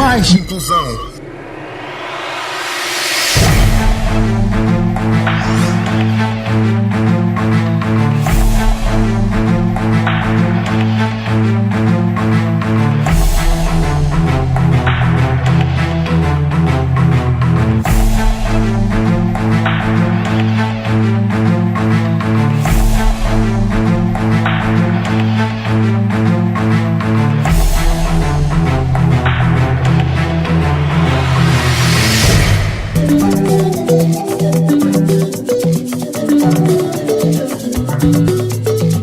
Mais inclusão.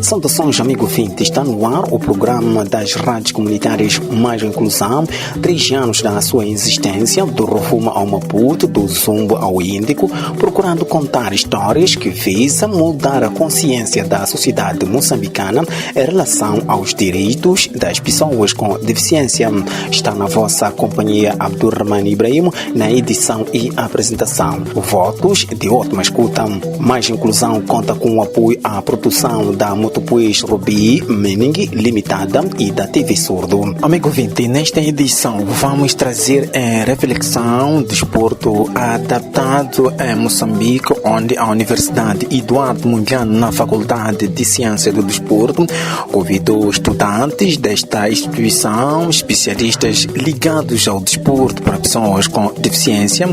Saudações, amigo ouvinte. Está no ar o programa das rádios comunitárias Mais Inclusão. 3 anos da sua existência, do Rovuma ao Maputo, do Zumbo ao Índico, procurando contar histórias que visam mudar a consciência da sociedade moçambicana em relação aos direitos das pessoas com deficiência. Está na vossa companhia Abdurrahman Ibrahim, na edição e apresentação. Votos de ótima escuta. Mais Inclusão conta com o apoio à produção da Motopuis Rubi Mening Limitada e da TV Surdo. Amigo ouvinte, nesta edição vamos trazer reflexão, desporto adaptado em Moçambique, onde a Universidade Eduardo Mondlane, na Faculdade de Ciência do Desporto, convidou estudantes desta instituição, especialistas ligados ao desporto para pessoas com deficiência,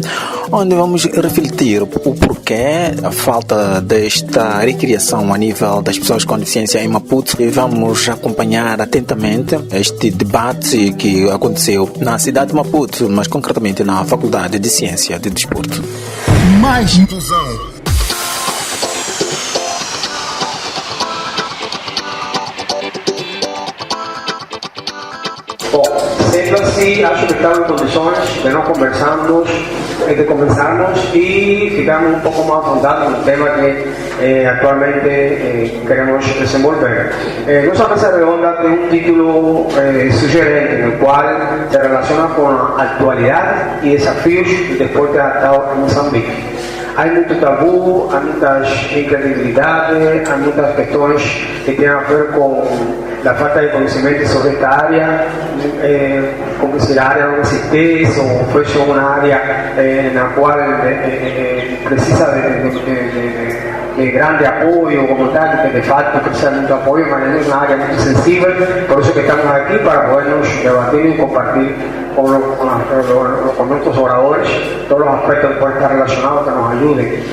onde vamos refletir o porquê a falta desta recriação a nível das pessoas com deficiência em Maputo, e vamos acompanhar atentamente este debate que aconteceu na cidade de Maputo, mas concretamente na Faculdade de Ciência de Desporto. Mais inclusão. Bom, sendo assim, acho que estamos em condições de nós conversarmos e ficarmos um pouco mais à vontade no tema que atualmente queremos desenvolver. Nossa mesa redonda tem um título sugerente, no qual se relaciona com a atualidade e desafios do desporto adaptado em Moçambique. Há muito tabu, há muitas incredibilidades, há muitas questões que têm a ver com a falta de conhecimento sobre esta área, como se a área não existe ou foi uma área na qual precisa de grande apoio como tal, que de fato precisa de muito apoio, mas é uma área muito sensível, por isso que estamos aqui para podernos debatir e compartir con nuestros oradores todos los aspectos que pueden estar relacionados, que nos ayuden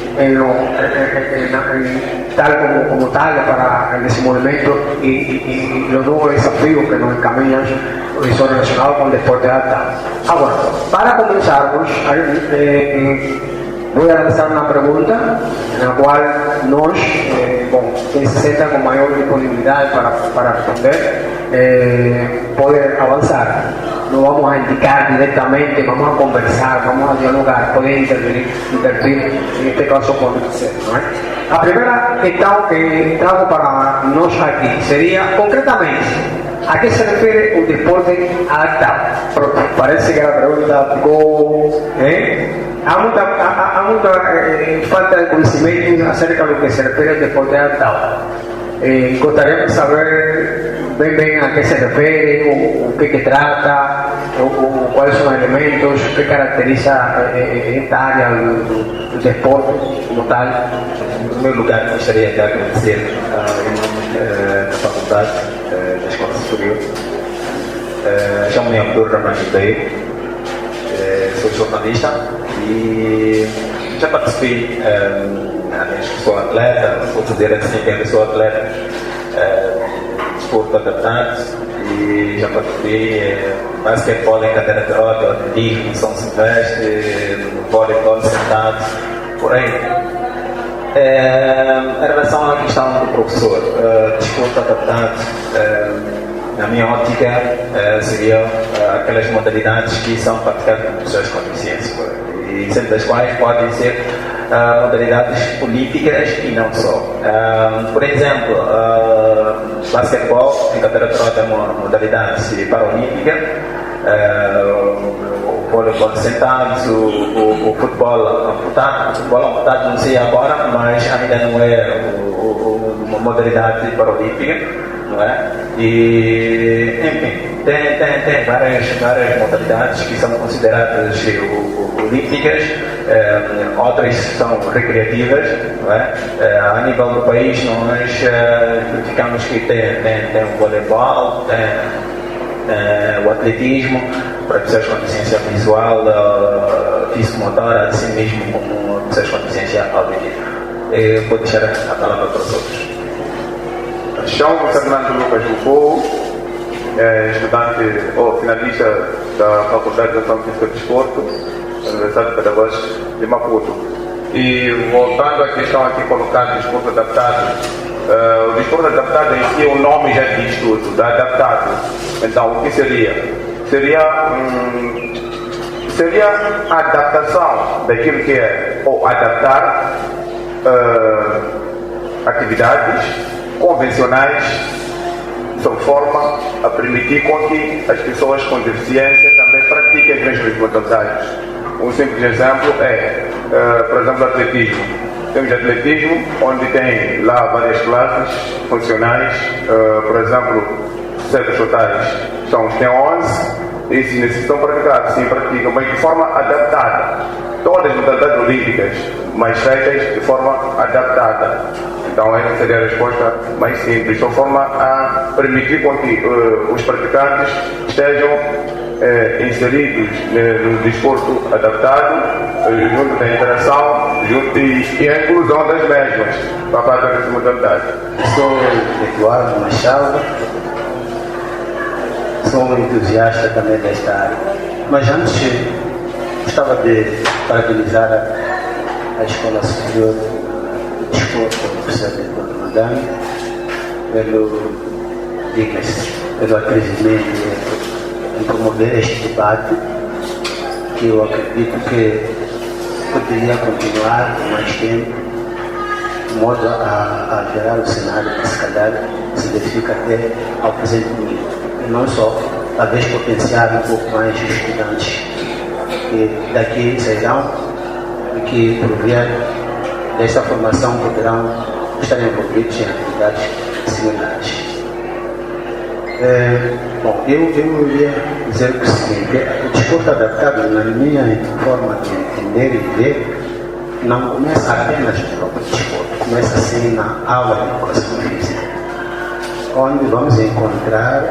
como tal para el desenvolvimiento y los nuevos desafíos que nos encaminan y son relacionados con el deporte adaptado. Bueno, para comenzar, voy a lanzar una pregunta en la cual quien se sienta con mayor disponibilidad para responder, poder avanzar. No vamos a indicar directamente, vamos a conversar, vamos a dialogar, poder intervenir en este caso con usted, ¿no? La primera questão que trago para nós aqui seria, concretamente, a que se refere o deporte adaptado? Parece que a pergunta ficou... Há muita falta de conhecimento acerca do que se refere ao deporte adaptado. Gostaria de saber bem a que se refere, o que trata, quais são os elementos, o que caracteriza esta área do desporte como tal. Em primeiro lugar, gostaria de agradecer a Faculdade da Escola Superior. Chamo-me Abdurrahman Ibrahim, sou jornalista e já participei, sou atleta, vou dizer assim que sou atleta, desporto adaptado, e já participei basquetebol em cadeira de roda, atletismo em São Silvestre, voleibol sentado, por aí. Em relação à questão do professor, desporto adaptado, na minha ótica, seriam aquelas modalidades que são praticadas por pessoas com deficiência, e sendo das quais podem ser modalidades políticas e não só. Por exemplo, basquetebol em cadeira de roda é uma modalidade paralímpica, o voleibol sentados, o futebol amputado, não sei agora, mas ainda não é uma modalidade paralímpica, não é? E, enfim, Tem várias modalidades que são consideradas olímpicas, outras são recreativas, não é? A nível do país nós verificamos que tem o voleibol, tem o atletismo, para pessoas com deficiência visual, físico-motora, assim mesmo como pessoas com deficiência auditiva. Vou deixar a palavra para os outros. Chamo Fernando Lucas Bucou, estudante ou finalista da Faculdade de Educação Física e Desporto, da Universidade Pedagógica de Maputo. E voltando à questão aqui colocada do desporto adaptado, o desporto adaptado em si, o nome já diz tudo, adaptado. Então, o que seria? Seria a adaptação daquilo que é, ou adaptar atividades convencionais de forma a permitir com que as pessoas com deficiência também pratiquem as mesmas modalidades. Um simples exemplo é, por exemplo, o atletismo. Temos atletismo, onde tem lá várias classes funcionais, por exemplo, certos totais tem 11, e se necessitam praticar, sim, praticam, mas de forma adaptada. Todas as modalidades olímpicas, mas feitas de forma adaptada. Então essa seria a resposta mais simples, de forma a permitir com que os praticantes estejam inseridos no desporto adaptado, junto da interação e a inclusão das mesmas para a prática dessa modalidade. Sou Eduardo Machado, sou um entusiasta também desta área, mas antes gostava de parabenizar a Escola Superior de Desporto do professor Eduardo Madame pelo atrevimento em promover este debate, que eu acredito que poderia continuar mais tempo, de modo a alterar o cenário que se calhar se verifica até ao presente momento. E não só, talvez potenciar um pouco mais os estudantes que daqui sairão e que, por via desta formação, poderão estar envolvidos em atividades similares. Bom, eu ia dizer o seguinte: o desporto adaptado, na minha forma de entender e ver, não começa apenas no próprio desporto, começa assim na aula de educação física, onde vamos encontrar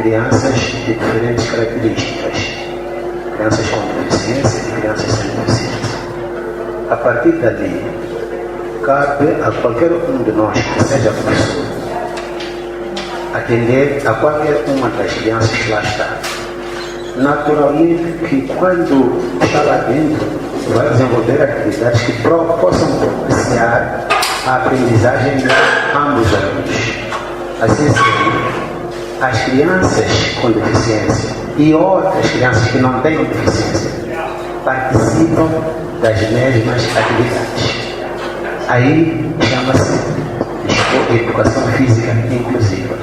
crianças de diferentes características, crianças com deficiência e crianças sem deficiência. A partir dali, cabe a qualquer um de nós, que seja professor, atender a qualquer uma das crianças que lá está. Naturalmente que quando está lá dentro, vai desenvolver atividades que possam propiciar a aprendizagem de ambos os alunos. Assim sendo, as crianças com deficiência e outras crianças que não têm deficiência participam das mesmas atividades. Aí chama-se educação física inclusiva.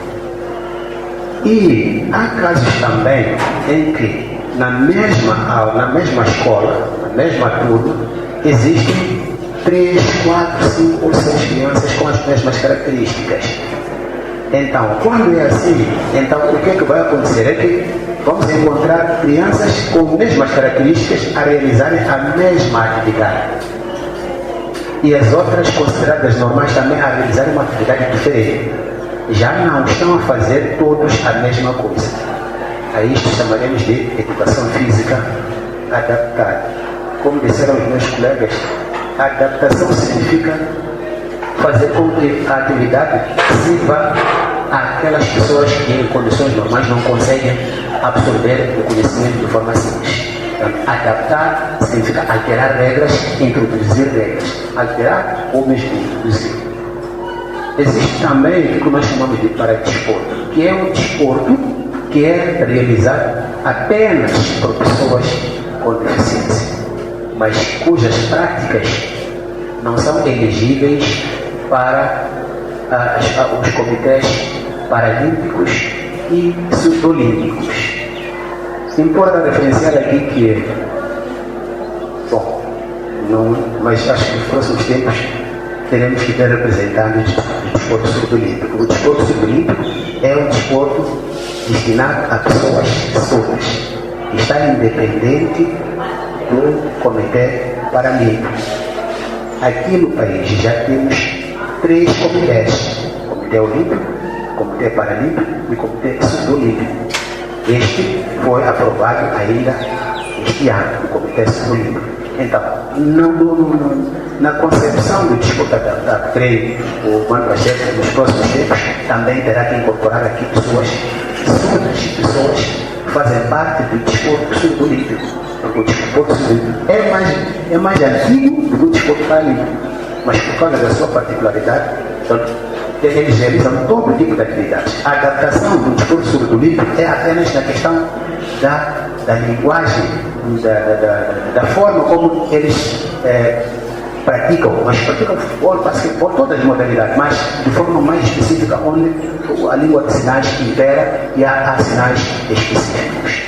E há casos também em que na mesma aula, na mesma escola, na mesma turma, existem 3, 4, 5 ou 6 crianças com as mesmas características. Então, quando é assim, então o que é que vai acontecer? É que vamos encontrar crianças com as mesmas características a realizarem a mesma atividade. E as outras consideradas normais também a realizarem uma atividade diferente. Já não estão a fazer todos a mesma coisa. A isto chamaremos de educação física adaptada. Como disseram os meus colegas, a adaptação significa fazer com que a atividade sirva àquelas pessoas que em condições normais não conseguem absorver o conhecimento de forma simples. Então, adaptar significa alterar regras, introduzir regras. Alterar ou mesmo introduzir. Existe também o que nós chamamos de paradesporto, que é um desporto que é realizado apenas por pessoas com deficiência, mas cujas práticas não são elegíveis para os comitês paralímpicos e subolímpicos. Importa referenciar aqui que, bom, não, mas acho que nos próximos tempos teremos que ter representantes do desporto surdo-olímpico. O desporto surdo-olímpico é um desporto destinado a pessoas surdas. Está independente do Comitê Paralímpico. Aqui no país já temos 3 comitês: Comitê Olímpico, Comitê Paralímpico e Comitê Surdo-Olímpico. Este foi aprovado ainda este ano, o Comitê Surdo-Olímpico. Então, na concepção do desporto adaptado, creio que o Banco vai ser, nos próximos tempos, também terá que incorporar aqui pessoas surdas, pessoas que fazem parte do desporto surdo-olímpico. Porque o desporto surdo-olímpico é mais antigo do que o desporto paralímpico, mas por causa da sua particularidade, eles realizam todo tipo de atividades. A adaptação do desporto surdo-olímpico é apenas na questão da linguagem, da forma como eles praticam, mas praticam futebol, basquetebol, todas as modalidades, mas de forma mais específica, onde a língua de sinais impera e há sinais específicos.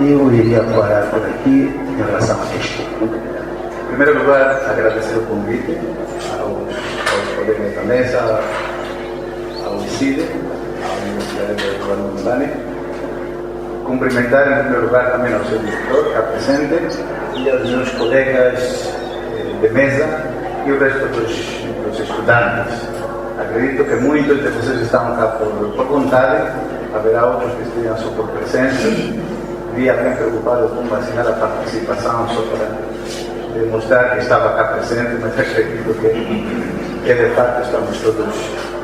Eu iria parar por aqui em relação a este ponto. Em primeiro lugar, agradecer o convite aos colegas da mesa, ao ICIDE, à Universidade de Eduardo Mondlane. Cumprimentar em primeiro lugar também ao seu diretor, que está presente, e aos meus colegas de mesa e o resto dos estudantes. Acredito que muitos de vocês estão cá por vontade, haverá outros que estejam só por presença. Vi alguém preocupado com vacinar a participação só para demonstrar que estava cá presente, mas acredito que de fato estamos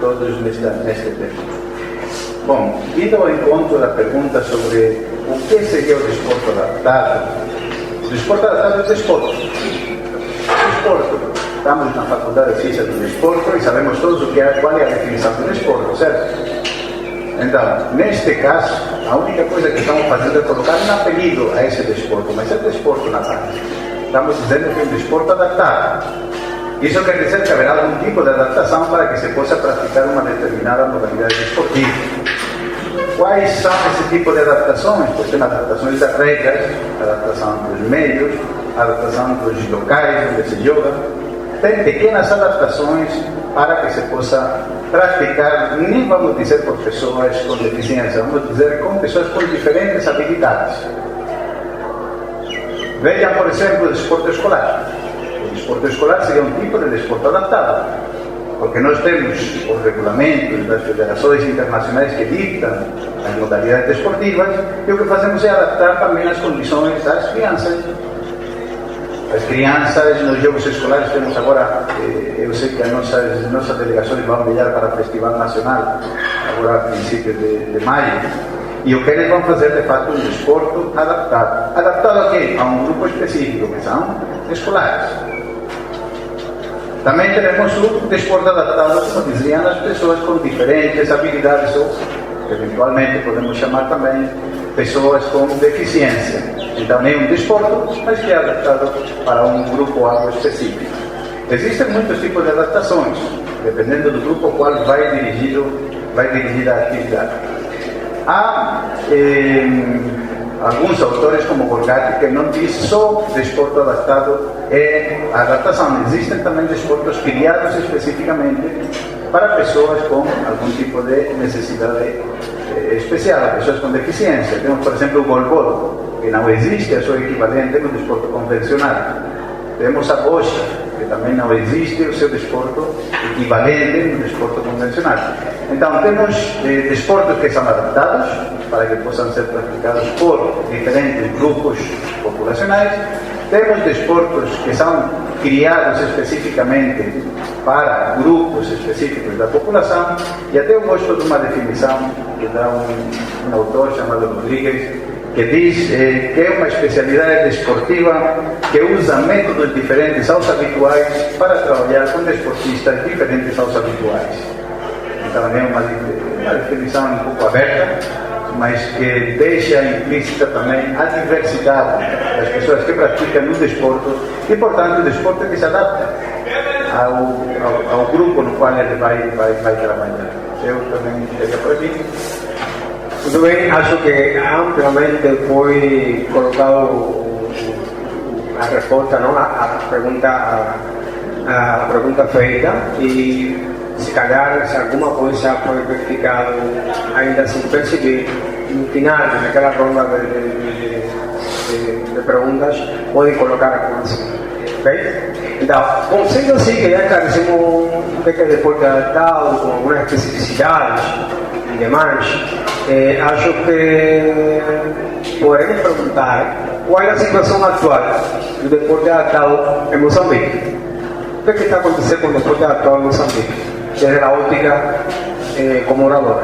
todos neste tempo. Bom, indo ao encontro da pergunta sobre o que seria o desporto adaptado. O desporto adaptado é desporto. Desporto. Estamos na Faculdade de Ciências do Desporto e sabemos todos qual é a definição do desporto, certo? Então, neste caso, a única coisa que estamos fazendo é colocar um apelido a esse desporto, mas é desporto na prática. Estamos dizendo que é um desporto adaptado. Isso quer dizer que haverá algum tipo de adaptação para que se possa praticar uma determinada modalidade esportiva. Quais são esse tipo de adaptações? Pois tem adaptações das regras, adaptação dos meios, adaptação dos locais onde se joga. Tem pequenas adaptações para que se possa praticar, nem vamos dizer por pessoas com deficiência, vamos dizer com pessoas com diferentes habilidades. Vejam, por exemplo, o desporto escolar. O desporto escolar seria um tipo de desporto adaptado, porque nós temos os regulamentos das federações internacionais que ditam as modalidades desportivas e o que fazemos é adaptar também as condições das crianças. As crianças nos jogos escolares temos agora, eu sei que as nossas delegações vão viajar para o Festival Nacional, agora a princípios de maio, e o que eles vão fazer de fato um desporto adaptado. Adaptado a quê? A um grupo específico, que são escolares. Também teremos o desporto adaptado, como diziam, as pessoas com diferentes habilidades, ou eventualmente podemos chamar também pessoas com deficiência. Então é um desporto, mas que é adaptado para um grupo algo específico. Existem muitos tipos de adaptações, dependendo do grupo ao qual vai dirigir a atividade. Há alguns autores, como Borgatti, que não diz só desporto adaptado é a adaptação. Existem também desportos criados especificamente para pessoas com algum tipo de necessidade especial, pessoas com deficiência. Temos, por exemplo, o golbol, que não existe a seu equivalente no desporto convencional. Temos a bocha, que também não existe o seu desporto equivalente no desporto convencional. Então, temos desportos que são adaptados para que possam ser praticados por diferentes grupos populacionais. Temos desportos que são criados especificamente para grupos específicos da população, e até eu gosto de uma definição que dá um autor chamado Rodrigues, que diz que é uma especialidade desportiva que usa métodos diferentes aos habituais para trabalhar com desportistas diferentes aos habituais. Então é uma definição um pouco aberta, mas que deixa implícita também a diversidade das pessoas que praticam o desporto e, portanto, o desporto que se adapta ao grupo no qual ele vai trabalhar. Eu também chego por aqui. Muito bem, acho que amplamente foi colocado a resposta, não? A pergunta a pergunta feita e se calhar se alguma coisa foi verificado ainda sem perceber no final daquela ronda de perguntas podem colocar a classe, ok? Então, bom, sendo assim que já esclarecemos o que é deporte adaptado com algumas especificidades e demais, acho que poderemos perguntar qual é a situação atual do deporte adaptado em Moçambique. O que está acontecendo com o deporte adaptado em Moçambique, desde a ótica como orador?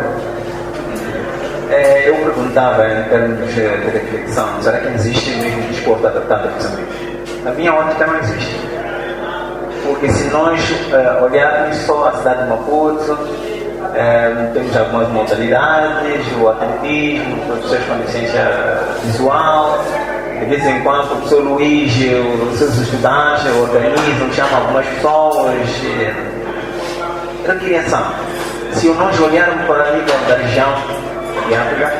Eu perguntava em termos de reflexão, será que existe mesmo desporto adaptado em Moçambique? Na minha ótica não existe. Porque se nós olharmos só a cidade de Maputo, temos algumas modalidades, o atletismo, professores com deficiência visual, de vez em quando o professor Luís, os seus estudantes organizam, chamam algumas pessoas. Eu queria saber, se nós olharmos para a nível da região de África,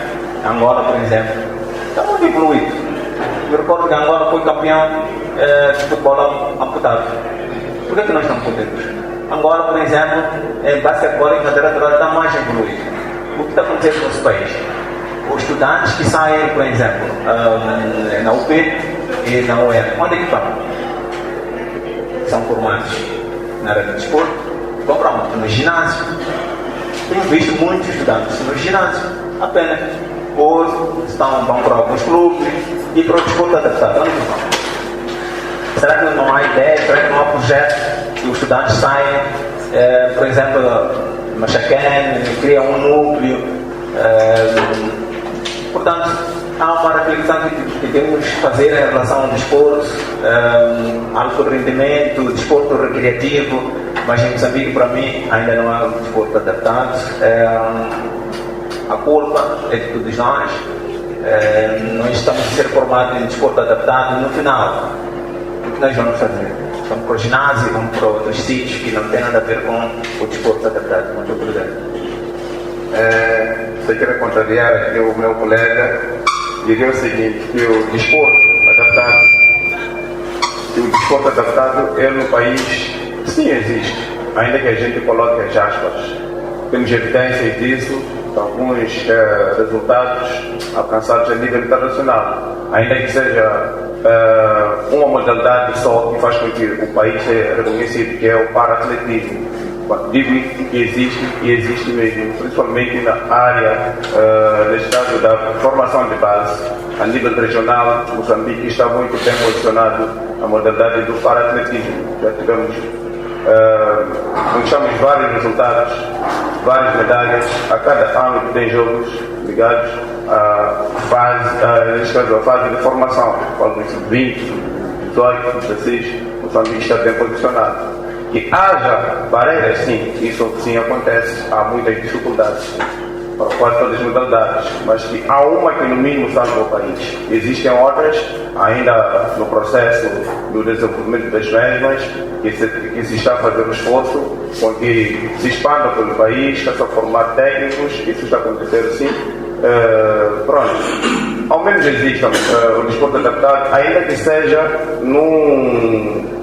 Angola, por exemplo, está muito evoluído. Eu recordo que Angola foi campeão de futebol amputado. Por que nós estamos contentos? Angola, por exemplo, em basquetebol e cadeira está mais evoluído. O que está acontecendo no nosso país? Os estudantes que saem, por exemplo, na UP e na UER, onde é que estão? São formados na área de desporto, vão para onde? No ginásio. Tenho visto muitos estudantes no ginásio, apenas. Ou vão para alguns clubes e para o desporto adaptado. Onde vão? Será que não há ideia? Será que não há projeto que os estudantes saem, por exemplo, Machacan, criam um núcleo? Portanto, há uma reflexão que devemos fazer em relação ao desporto, alto rendimento, desporto recreativo, mas em Moçambique, para mim, ainda não há um desporto adaptado. A culpa é de todos nós. Nós estamos a ser formados em desporto adaptado. No final, o que nós vamos fazer? Vamos para o ginásio, vamos para outros sítios que não têm nada a ver com o desporto adaptado. Muito obrigado. Se eu quero contrariar aqui o meu colega, diria o seguinte, que o desporto adaptado é no país, sim existe, ainda que a gente coloque as aspas. Temos evidências disso, alguns resultados alcançados a nível internacional, ainda que seja uma modalidade só que faz com que o país seja reconhecido, que é o para-atletismo. Digo que existe e existe mesmo, principalmente na área, neste caso da formação de base. A nível regional, Moçambique está muito bem posicionado na modalidade do para-atletismo. Já tivemos, conquistamos vários resultados, várias medalhas a cada ano que tem jogos ligados à fase de formação, quando 20, 18, 16, Moçambique está bem posicionado. Que haja barreiras, sim, isso sim acontece, há muitas dificuldades para quase todas as modalidades, mas que há uma que no mínimo salva o país. Existem outras ainda no processo do desenvolvimento das mesmas, que se está a fazer um esforço com que se expanda pelo país, está a formar técnicos, isso está acontecendo sim. Pronto, ao menos existe o desporto adaptado, ainda que seja num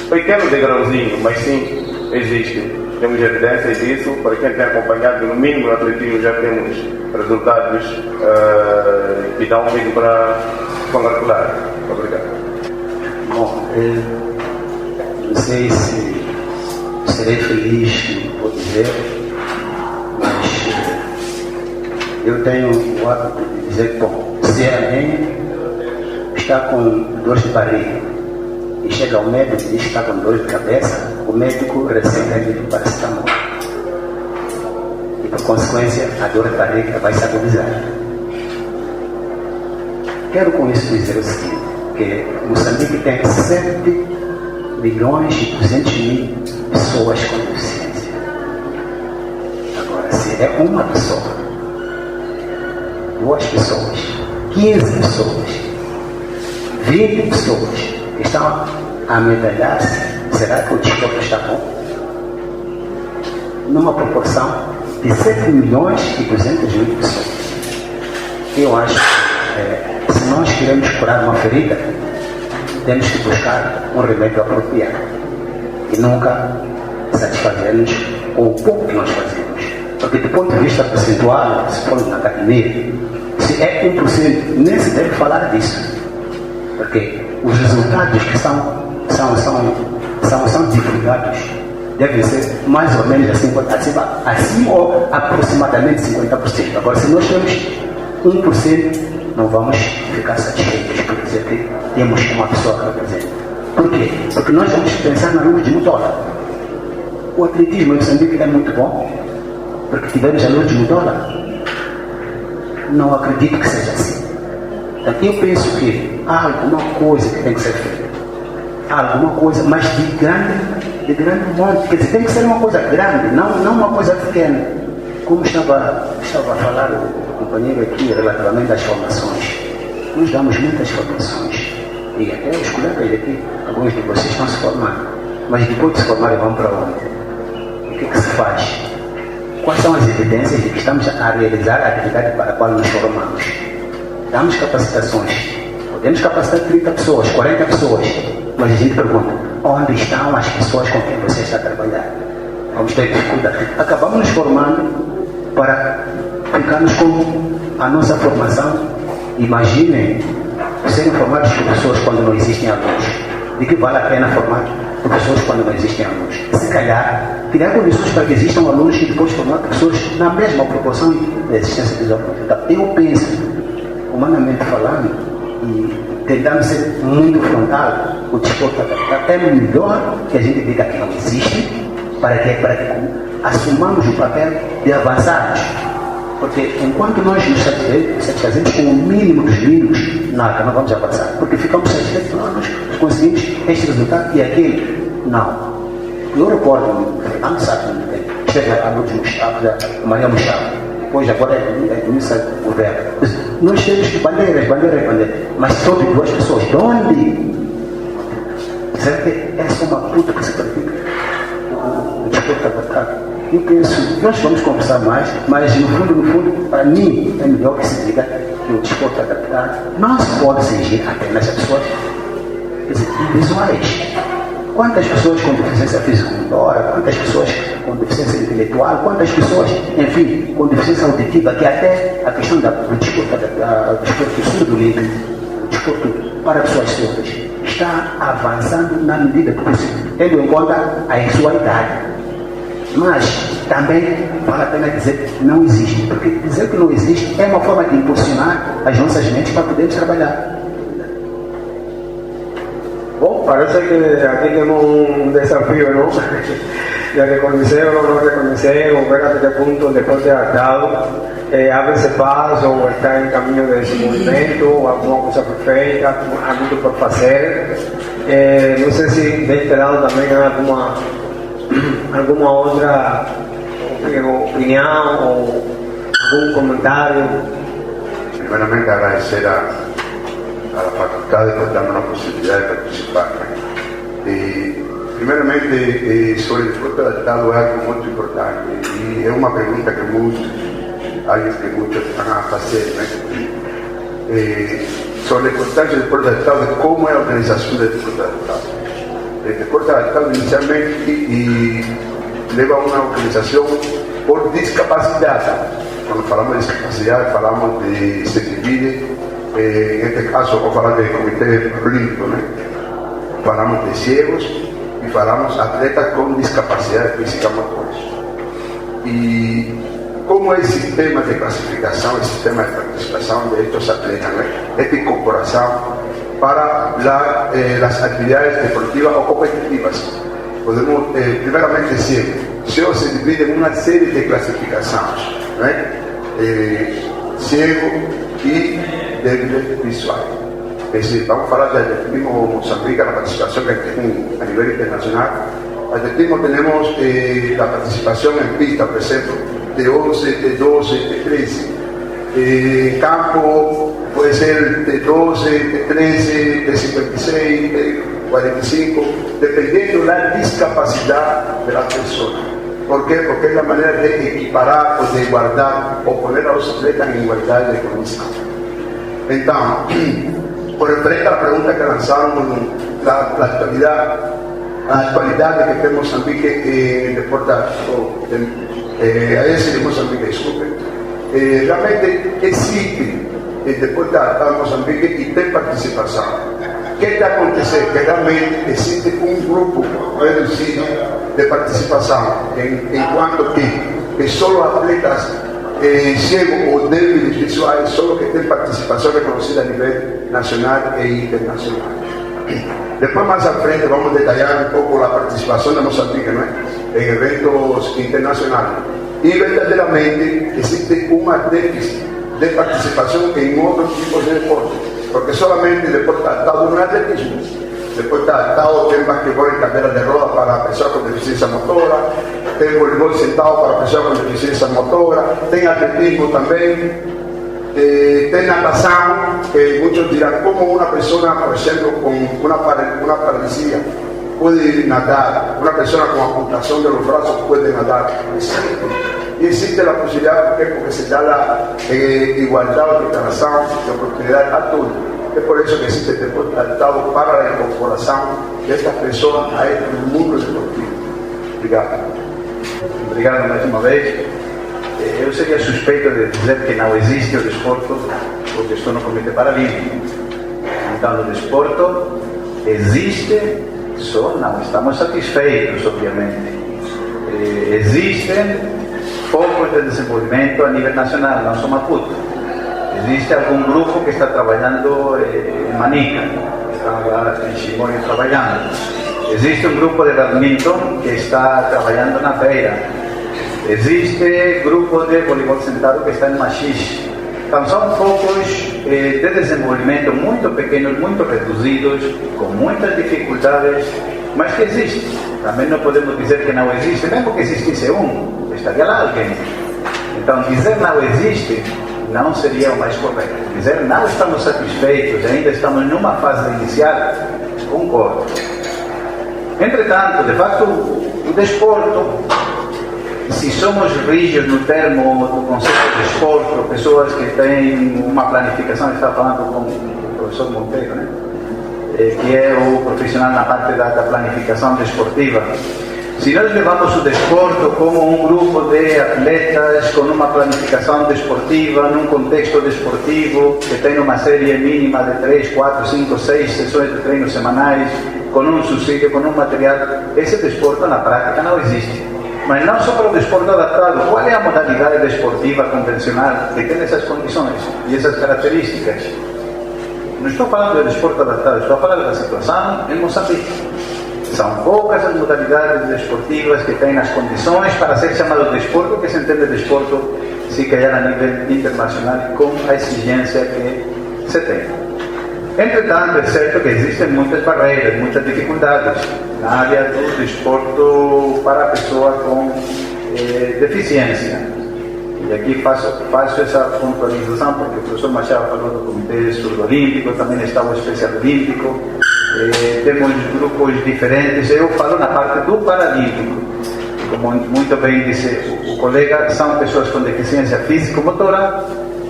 pequeno degrauzinho, mas sim, existe. Temos evidências disso. Para quem tem acompanhado, no mínimo no atletismo já temos resultados que dão um mínimo para congratular. Obrigado. Bom, não sei se serei feliz por dizer, mas eu tenho o hábito de dizer que, bom, se alguém está com dor de barriga e chega ao médico e diz que está com dor de cabeça, o médico receita-lhe paracetamol. E por consequência, a dor de barriga vai se agudizar. Quero com isso dizer o seguinte, que Moçambique tem 7 milhões e 200 mil pessoas com deficiência. Agora, se é uma pessoa, 2 pessoas, 15 pessoas, 20 pessoas que estão a medalhar-se, será que o desporto está bom? Numa proporção de 7 milhões e 200 mil pessoas. Eu acho que se nós queremos curar uma ferida, temos que buscar um remédio apropriado. e nunca satisfazemos com o pouco que nós fazemos. Porque do ponto de vista percentual, se for na academia, se é 1%, nem se deve falar disso. Porque os resultados que são divulgados devem ser mais ou menos acima ou aproximadamente 50%. Agora, se nós temos 1%, não vamos ficar satisfeitos por dizer que temos uma pessoa que representa. Por quê? Porque nós vamos pensar na luz de Mutola. O atletismo em Moçambique é muito bom, porque tivemos a luz de Mutola. Não acredito que seja assim. Então, eu penso que há alguma coisa que tem que ser feita. Há alguma coisa, mas de grande monte. Quer dizer, tem que ser uma coisa grande, não uma coisa pequena. Como estava a falar o companheiro aqui relativamente às formações. Nós damos muitas formações. E até os colegas aqui, alguns de vocês estão se formando. Mas depois de se formarem, vão para onde? O que se faz? Quais são as evidências de que estamos a realizar a atividade para a qual nos formamos? Damos capacitações. Podemos capacitar 30 pessoas, 40 pessoas. Mas a gente pergunta, onde estão as pessoas com quem você está a trabalhar? Vamos ter dificuldade. Acabamos nos formando para ficarmos com a nossa formação. Imaginem serem formados professores quando não existem alunos. De que vale a pena formar professores quando não existem alunos? Se calhar, criar condições para que existam alunos e depois formar professores na mesma proporção da existência dos alunos. Então, eu penso, humanamente falando, e tentando ser muito frontal, o desporto é melhor que a gente diga que não existe, para que assumamos o papel de avançarmos. Porque enquanto nós nos satisfazemos com o mínimo dos mínimos, nada, não vamos avançar. Porque ficamos satisfeitos, nós conseguimos este resultado e aquele. Não. Eu recordo, Fernando sabe, esteve a noite Mustafa, Maria Mustafa, depois agora é ministra do governo. Nós temos bandeiras, mas só de duas pessoas. De onde? Será que é só uma puta que se pratica? O desporto adaptado. Eu penso, nós vamos conversar mais, mas no fundo, para mim, é melhor que se diga que o desporto adaptado não se pode exigir apenas a pessoas, quer dizer, visuais. Quantas pessoas com deficiência físico-motora, quantas pessoas com deficiência intelectual, quantas pessoas, enfim, com deficiência auditiva, que até a questão do desporto surdo livre, o desporto para pessoas surdas, está avançando na medida do possível, tendo em conta a sua idade. Mas também vale a pena dizer que não existe, porque dizer que não existe é uma forma de impulsionar as nossas mentes para podermos trabalhar. Bom, parece que aqui temos um desafio, não? De reconhecer ou não reconhecer, ou ver até que ponto o desporte adaptado abre-se passo, ou está em caminho de desenvolvimento, ou alguma coisa por feita, há muito por fazer. Não sei se tem dado também alguma outra opinião ou algum comentário. Primeiramente agradecer a faculdade por darme a possibilidade de participar. Primeiramente, sobre o desporto adaptado é algo muito importante e é uma pergunta que muitos estão a fazer, né? Sobre a importância do desporto adaptado e como é a organização do desporto adaptado. O desporto adaptado inicialmente leva a uma organização por discapacidade. Quando falamos de discapacidade, falamos de se divide, em este caso, vou falar de comitê olímpico, né? Falamos de cegos e falamos atletas com discapacidade física motora. E como é esse sistema de classificação, esse sistema de participação destes atletas, né? Esta incorporação para as atividades deportivas ou competitivas. Podemos, primeiramente, dizer, cego se divide em uma série de classificações, né? Cego e débil visual. Vamos falar de atletismo Moçambique, a participação que tem a nível internacional. Atletismo temos a participação em pista, por exemplo, de 11, de 12, de 13. Campo pode ser de 12, de 13, de 56, de 45, dependendo da discapacidade da pessoa. ¿Por qué? Porque es la manera de equiparar o de guardar o poner a los atletas en igualdad de condición. Entonces, por referente a la pregunta que lanzaron, la actualidad, a atualidade que tem Moçambique em deporte a esse de Moçambique, desculpe. Realmente existe deporte a Moçambique e tem participação. O que está acontecendo? Que realmente existe um grupo reduzido de participação, enquanto que só atletas cegos ou débiles visuais, só que tem participação reconhecida a nível nacional e internacional. Depois, mais à frente, vamos detalhar um pouco a participação da Moçambique, não é? Em eventos internacionais. E verdadeiramente existe uma déficit de participação em outros tipos de deporte, porque solamente deporte adaptado no atletismo, deporte adaptado tem basquetebol em cadeira de roda para pessoas com deficiência motora, tem voleibol sentado para pessoas com deficiência motora, tem atletismo também, tem natação, que muitos dirão como uma pessoa, por exemplo, com uma paralisia pode nadar, uma pessoa com amputação dos braços pode nadar. E existe a possibilidade porque se dá a igualdade de relação, de oportunidade a todos. É por isso que existe deporte adaptado para a incorporação destas pessoas a este mundo deportivo. Obrigado. Obrigado mais uma vez. Eu seria suspeito de dizer que não existe o desporto, porque estou no Comitê Paralímpico. Então, o desporto existe, só não estamos satisfeitos, obviamente. Existem focos de desenvolvimento a nível nacional, não só Maputo. Existe algum grupo que está trabalhando em Manica, que está lá em Chimoio trabalhando. Existe um grupo de badminton que está trabalhando na Beira. Existe grupo de voleibol sentado que está em Machixe. Então são focos de desenvolvimento muito pequenos, muito reduzidos, com muitas dificuldades, mas que existem. Também não podemos dizer que não existe, mesmo que existisse um, estaria lá alguém. Então dizer não existe não seria o mais correto. Dizer não estamos satisfeitos, ainda estamos numa fase inicial, concordo. Entretanto, de facto, o desporto, se somos rígidos no termo do conceito de desporto, pessoas que têm uma planificação, está falando com o professor Monteiro, né? Que é o profissional na parte da planificação desportiva. Se nós levamos o desporto como um grupo de atletas com uma planificação desportiva, num contexto desportivo, que tem uma série mínima de 3, 4, 5, 6 sessões de treino semanais, com um subsídio, com um material, esse desporto na prática não existe. Mas não só para o desporto adaptado, qual é a modalidade desportiva convencional que tem essas condições e essas características? Não estou falando de desporto adaptado, estou falando da situação em Moçambique. São poucas as modalidades desportivas que têm as condições para ser chamado de desporto, que se entende de desporto, se calhar a nível internacional, com a exigência que se tem. Entretanto, é certo que existem muitas barreiras, muitas dificuldades na área do desporto para a pessoa com deficiência. E aqui faço essa pontualização, porque o professor Machado falou do Comitê Sul-Olímpico, também está o Especial Olímpico, temos grupos diferentes. Eu falo na parte do Paralímpico. Como muito bem disse o colega, são pessoas com deficiência físico-motora,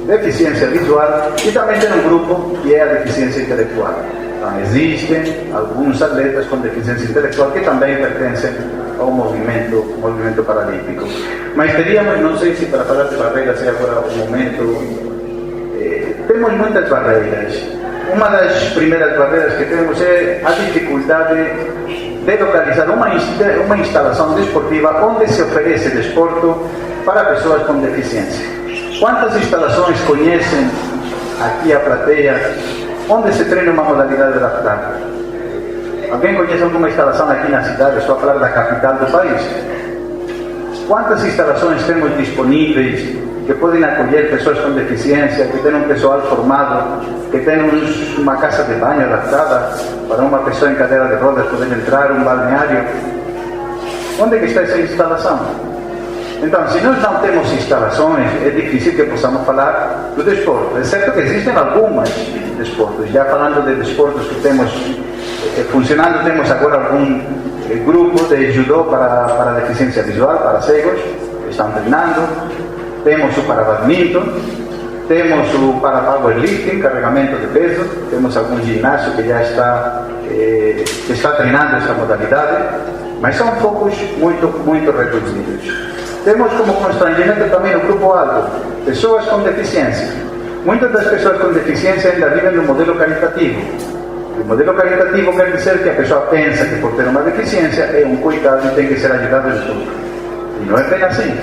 deficiência visual e também tem um grupo que é a deficiência intelectual. Então existem alguns atletas com deficiência intelectual que também pertencem ao movimento paralímpico. Mas teríamos, não sei se para falar de barreiras é agora o momento, temos muitas barreiras. Uma das primeiras barreiras que temos é a dificuldade de localizar uma instalação desportiva onde se oferece desporto para pessoas com deficiência. Quantas instalações conhecem aqui a plateia onde se treina uma modalidade adaptada? Alguém conhece alguma instalação aqui na cidade? Estou a falar da capital do país. Quantas instalações temos disponíveis que podem acolher pessoas com deficiência, que têm um pessoal formado, que têm uma casa de banho adaptada para uma pessoa em cadeira de rodas poder entrar, um balneário? Onde é que está essa instalação? Então, se nós não temos instalações, é difícil que possamos falar do desporto. É certo que existem algumas desportos. Já falando de desportos que temos funcionando, temos agora algum grupo de judô para deficiência visual, para cegos, que estão treinando. Temos o para badminton, Temos o para powerlifting, carregamento de peso. Temos algum ginásio que já está treinando essa modalidade, mas são focos muito reduzidos. Temos como constrangimento também o grupo-alvo, pessoas com deficiência. Muitas das pessoas com deficiência ainda vivem no modelo caritativo. O modelo caritativo quer dizer que a pessoa pensa que por ter uma deficiência é um coitado e tem que ser ajudado de tudo. E não é bem assim.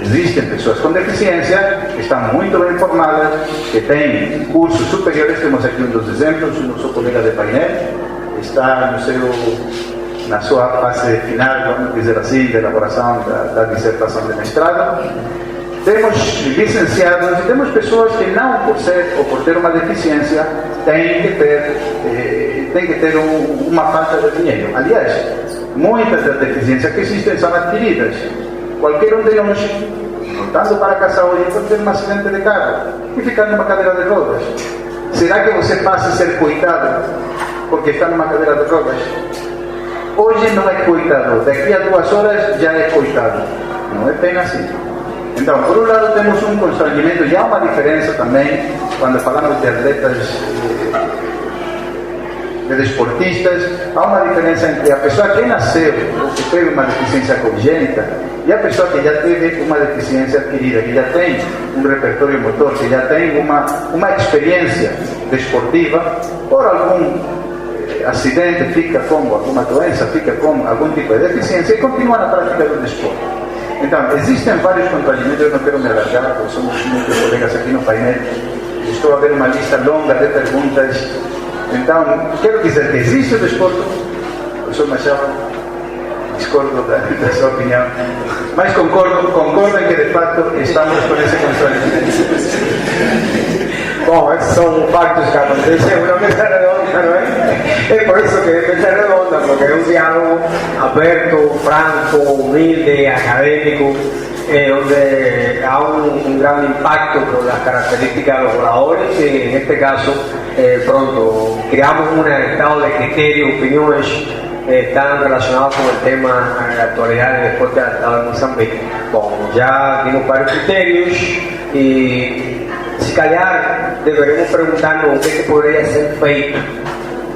Existem pessoas com deficiência que estão muito bem formadas, que têm cursos superiores. Temos aqui um dos exemplos, o nosso colega de painel está na sua fase final, vamos dizer assim, de elaboração da dissertação de mestrado. Temos licenciados e temos pessoas que não por ser ou por ter uma deficiência têm que ter uma falta de dinheiro. Aliás, muitas das deficiências que existem são adquiridas. Qualquer um de nós, voltando para casa hoje, pode ter um acidente de carro e ficar numa cadeira de rodas. Será que você passa a ser coitado porque está numa cadeira de rodas? Hoje não é coitado, daqui a 2 horas já é coitado. Não é bem assim. Então, por um lado temos um constrangimento, e há uma diferença também, quando falamos de atletas, de desportistas, há uma diferença entre a pessoa que nasceu ou que teve uma deficiência congênita e a pessoa que já teve uma deficiência adquirida, que já tem um repertório motor, que já tem uma experiência desportiva, por algum acidente fica com alguma doença, fica com algum tipo de deficiência e continua na prática do desporto. Então, existem vários constrangimentos, eu não quero me alargar, porque somos muitos colegas aqui no painel, estou a ver uma lista longa de perguntas. Então, quero dizer que existe o desporto, professor Machado, discordo da sua opinião, mas concordo em que de fato estamos com esse constrangimento. Bom, esses são factos que acontecem na mesa redonda, não é? É por isso que é mesa redonda, porque é um diálogo aberto, franco, humilde, académico, onde há um grande impacto por las características de los oradores y en este caso, creamos un estado de criterio, opiniones están relacionados con el tema de la actualidad del deporte adaptado en Moçambique. Bom, ya dimos varios criterios y se calhar deveremos perguntarnos o que poderia ser feito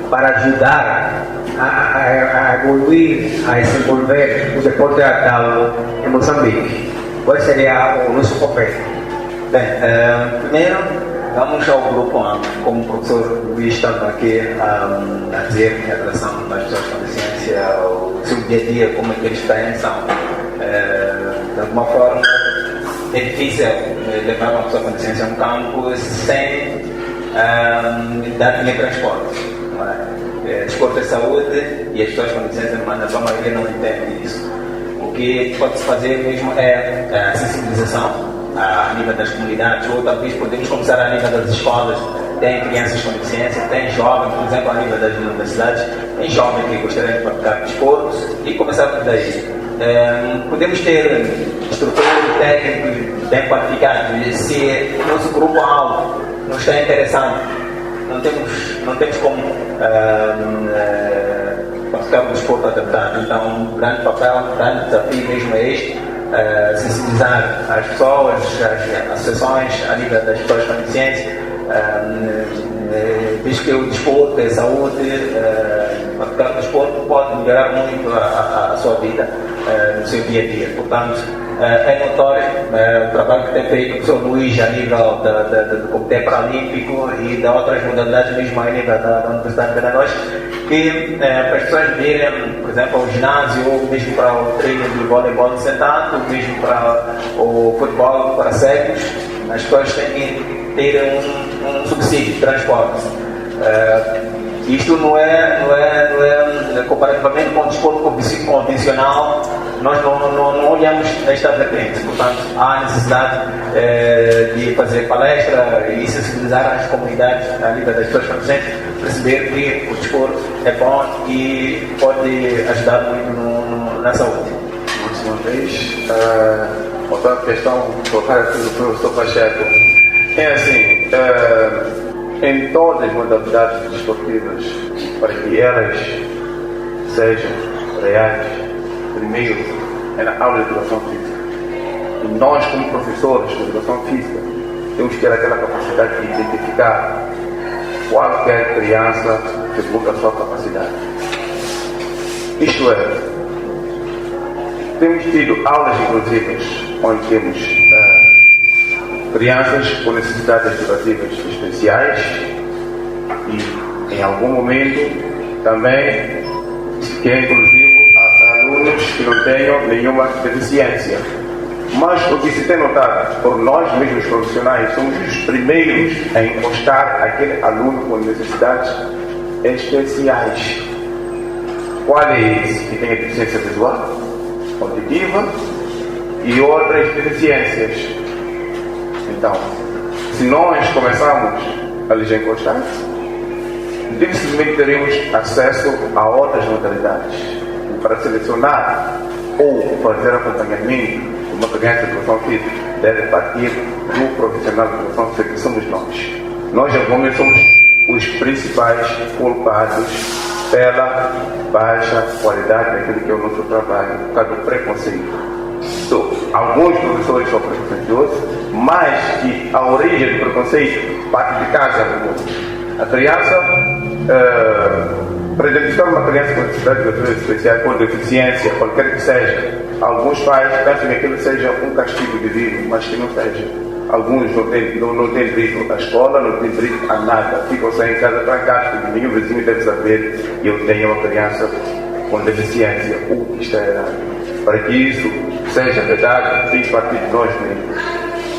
para ajudar a evoluir, a desenvolver o deporte adaptado em Moçambique. Qual seria o nosso papel? Bem, primeiro vamos ao grupo A, como o professor Luís estava aqui a dizer em relação às pessoas com deficiência, o seu dia a dia, como é que eles pensam. De alguma forma é difícil levar uma pessoa com deficiência a um campo sem dar-lhe transporte. Desporto é saúde e as pessoas com deficiência, na sua maioria, não entendem isso. O que pode-se fazer mesmo é a sensibilização a nível das comunidades, ou talvez podemos começar a nível das escolas. Tem crianças com deficiência, tem jovens, por exemplo, a nível das universidades, tem jovens que gostariam de praticar desportos e começar por daí. Podemos ter estruturas técnicos bem qualificados. Se o nosso grupo-alvo não está interessado, não temos como praticar o desporto adaptado. Então, um grande papel, um grande desafio mesmo é este: sensibilizar as pessoas, as associações a nível das pessoas com deficiência, visto que o desporto é saúde, praticar o desporto pode melhorar muito a sua vida no seu dia a dia. Portanto, é notório o trabalho que tem feito o professor Luís a nível do Comitê Paralímpico e de outras modalidades, mesmo a nível da Universidade de Benanos, que para as pessoas virem, por exemplo, ao ginásio, ou mesmo para o treino de voleibol sentado, ou mesmo para o futebol para cegos, as pessoas têm que ter um subsídio de transporte. Isto não é comparativamente com o desporto convencional, nós não olhamos esta vertente. Portanto, há necessidade de fazer palestra e sensibilizar as comunidades a nível das pessoas presentes, perceber que o desporto é bom e pode ajudar muito na saúde. Mais uma vez, voltando à questão colocada aqui do professor Pacheco, é assim, em todas as modalidades desportivas, para que elas sejam reais, primeiro é na aula de educação física. E nós, como professores de educação física, temos que ter aquela capacidade de identificar qualquer criança segundo a sua capacidade. Isto é, temos tido aulas inclusivas onde temos crianças com necessidades educativas especiais e em algum momento também que é inclusivo a alunos que não tenham nenhuma deficiência. Mas o que se tem notado por nós mesmos profissionais, somos os primeiros a encostar aquele aluno com necessidades especiais. Qual é esse? Que tem a deficiência visual, auditiva e outras deficiências. Então, se nós começarmos a lhes encostar, dificilmente teremos acesso a outras modalidades. Para selecionar ou fazer acompanhamento de uma criança de educação física, deve partir do profissional de educação física, que somos nós. Nós, atualmente, somos os principais culpados pela baixa qualidade daquilo que é o nosso trabalho, por causa do preconceito. Alguns professores são preconceituosos, mas que a origem do preconceito parte de casa. A criança, para identificar uma criança com necessidade de educação especial, com deficiência, qualquer que seja, alguns pais pensam que aquilo seja um castigo divino, mas que não seja. Alguns não têm direito à escola, não têm direito a nada, ficam só em casa trancados, porque nenhum vizinho deve saber que eu tenho uma criança com deficiência. Isto é errado. Para que isso seja verdade, tem que partir de nós mesmos,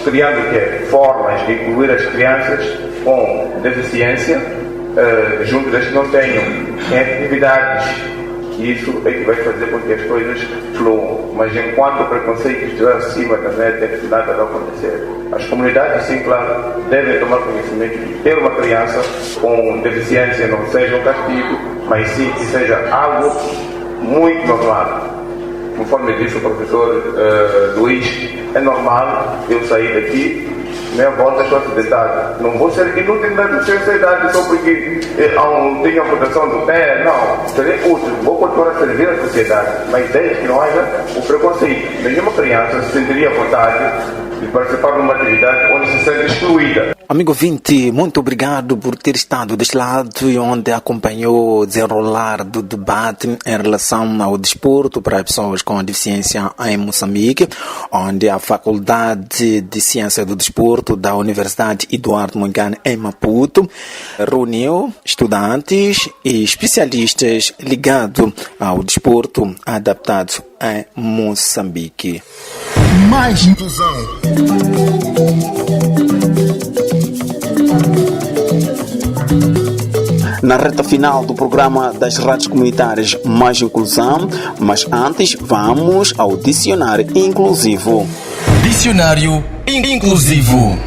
criando formas de incluir as crianças com deficiência junto das que não tenham em atividades. Isso é que vai fazer com que as coisas fluam. Mas enquanto o preconceito estiver acima da média, nada vai acontecer. As comunidades, sim, claro, devem tomar conhecimento de ter uma criança com deficiência não seja um castigo, mas sim que seja algo muito normal. Conforme disse o professor Luís, é normal eu sair daqui, minha volta estou acidentado. Não vou ser inútil na sociedade só porque tenho a proteção do pé, não. Serei útil, vou continuar a servir a sociedade, mas desde que não haja o preconceito. Nenhuma criança se sentiria à vontade de participar de uma atividade onde se sente excluída. Amigo ouvinte, muito obrigado por ter estado deste lado e onde acompanhou o desenrolar do debate em relação ao desporto para pessoas com deficiência em Moçambique, onde a Faculdade de Ciência do Desporto da Universidade Eduardo Mondlane em Maputo reuniu estudantes e especialistas ligados ao desporto adaptado em Moçambique. Mais inclusão. Na reta final do programa das rádios comunitárias Mais Inclusão, mas antes vamos ao dicionário inclusivo. Dicionário inclusivo.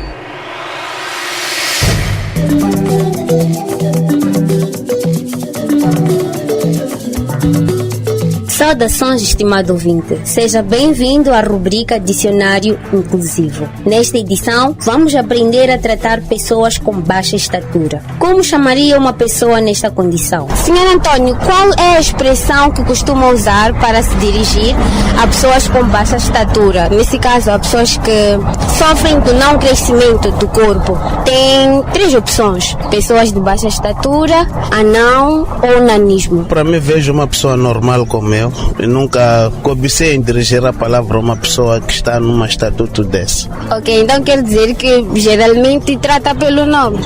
Saudações, estimado ouvinte. Seja bem-vindo à rubrica Dicionário Inclusivo. Nesta edição, vamos aprender a tratar pessoas com baixa estatura. Como chamaria uma pessoa nesta condição? Senhor Antônio, qual é a expressão que costuma usar para se dirigir a pessoas com baixa estatura? Nesse caso, a pessoas que sofrem do não crescimento do corpo. Tem 3 opções: pessoas de baixa estatura, anão ou nanismo. Para mim, vejo uma pessoa normal como eu. Eu nunca cobicei em dirigir a palavra a uma pessoa que está num estatuto desse. Ok, então quer dizer que geralmente trata pelo nome?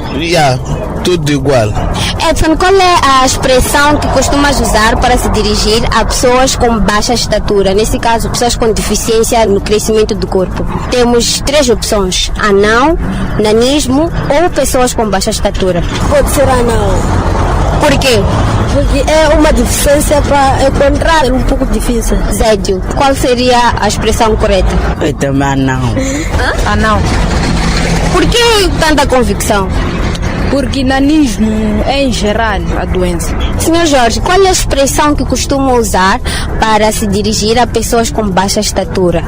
Tudo igual. Edson, qual é a expressão que costumas usar para se dirigir a pessoas com baixa estatura? Nesse caso, pessoas com deficiência no crescimento do corpo. Temos 3 opções: anão, nanismo ou pessoas com baixa estatura. Pode ser anão. Por quê? Porque é uma deficiência para encontrar, é um pouco difícil. Zédio, qual seria a expressão correta? Eu também anão. Anão. Por que tanta convicção? Porque nanismo é em geral a doença. Senhor Jorge, qual é a expressão que costuma usar para se dirigir a pessoas com baixa estatura?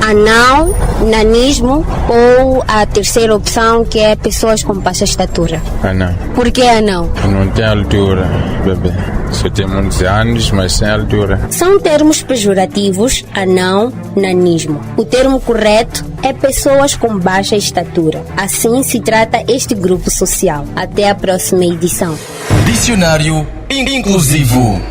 Anão, nanismo ou a terceira opção, que é pessoas com baixa estatura? Anão. Por que anão? Não tem altura, bebê. Só tem muitos anos, mas sem altura. São termos pejorativos, anão, nanismo. O termo correto é pessoas com baixa estatura. Assim se trata este grupo social. Até a próxima edição. Dicionário inclusivo.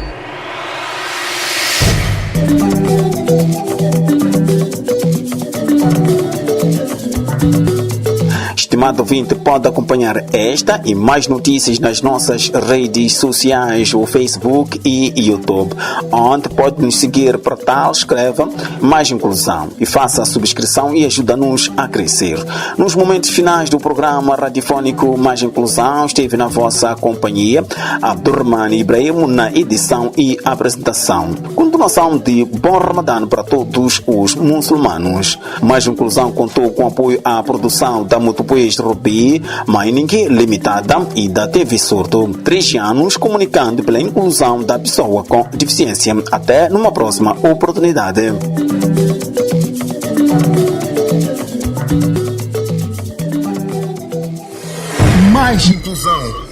Estimado ouvinte, pode acompanhar esta e mais notícias nas nossas redes sociais, o Facebook e YouTube, onde pode nos seguir. Para tal, escreva Mais Inclusão e faça a subscrição e ajuda-nos a crescer. Nos momentos finais do programa radiofônico Mais Inclusão, esteve na vossa companhia Abdurrahman Ibrahim na edição e apresentação. Continuação de Bom Ramadã para todos os muçulmanos. Mais Inclusão contou com apoio à produção da Motopoes Rubi, Mining Limitada e da TV Surdo. 3 anos comunicando pela inclusão da pessoa com deficiência. Até numa próxima oportunidade. Mais inclusão.